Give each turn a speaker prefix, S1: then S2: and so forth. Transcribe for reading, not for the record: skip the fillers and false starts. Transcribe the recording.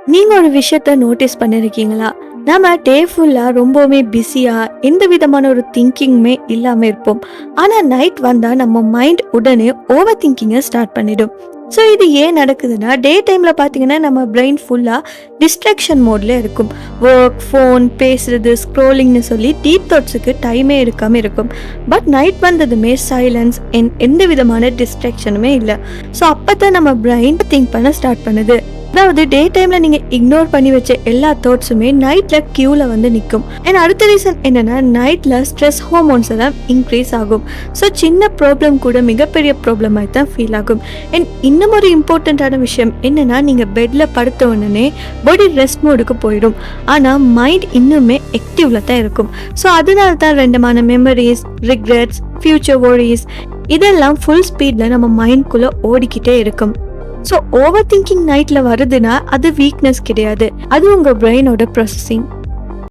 S1: நீங்க ஒரு விஷயத்த நோட்டீஸ் பண்ணிருக்கீங்களா? நம்ம டே ஃபுல்லா ரொம்பவுமே பிஸியா எந்த விதமான ஒரு திங்கிங்குமே இல்லாம இருப்போம். ஆனா நைட் வந்தா நம்ம மைண்ட் உடனே ஓவர் திங்கிங்கை ஸ்டார்ட் பண்ணிடும். ஸோ இது ஏன் நடக்குதுன்னா, டே டைம்ல பார்த்தீங்கன்னா நம்ம பிரெயின் ஃபுல்லா டிஸ்ட்ராக்ஷன் மோட்ல இருக்கும். ஒர்க், ஃபோன், பேசுறது, ஸ்க்ரோலிங்னு சொல்லி டீப் தாட்ஸுக்கு டைமே எடுக்காம இருக்கும். பட் நைட் வந்ததுமே சைலன்ஸ், எந்த விதமான டிஸ்ட்ராக்ஷனுமே இல்லை. ஸோ அப்போ தான் நம்ம பிரெயின் திங்க் பண்ண ஸ்டார்ட் பண்ணுது. அதாவது டே டைம்ல நீங்க இக்னோர் பண்ணி வச்ச எல்லா தாட்ஸுமே நைட்ல கியூல வந்து நிற்கும். அண்ட் அடுத்த ரீசன் என்னன்னா, நைட்ல ஸ்ட்ரெஸ் ஹார்மோன்ஸ் எல்லாம் இன்க்ரீஸ் ஆகும். ஸோ சின்ன ப்ராப்ளம் கூட மிகப்பெரிய ப்ராப்ளம் ஆகி தான் ஃபீல் ஆகும். அண்ட் இன்னும் ஒரு இம்பார்ட்டண்ட்டான விஷயம் என்னன்னா, நீங்க பெட்ல படுத்த உடனே பாடி ரெஸ்ட் மோடுக்கு போயிடும். ஆனா மைண்ட் இன்னுமே ஆக்டிவ்ல தான் இருக்கும். ஸோ அதனால தான் ரெண்டுமான மெமரிஸ், ரிக்ரெட்ஸ், ஃபியூச்சர் worries இதெல்லாம் ஃபுல் ஸ்பீட்ல நம்ம மைண்ட்குள்ள ஓடிக்கிட்டே இருக்கும். ஸோ ஓவர் திங்கிங் நைட்ல வருதுன்னா அது வீக்னஸ் கிடையாது, அது உங்க பிரெயினோட ப்ராசஸிங்.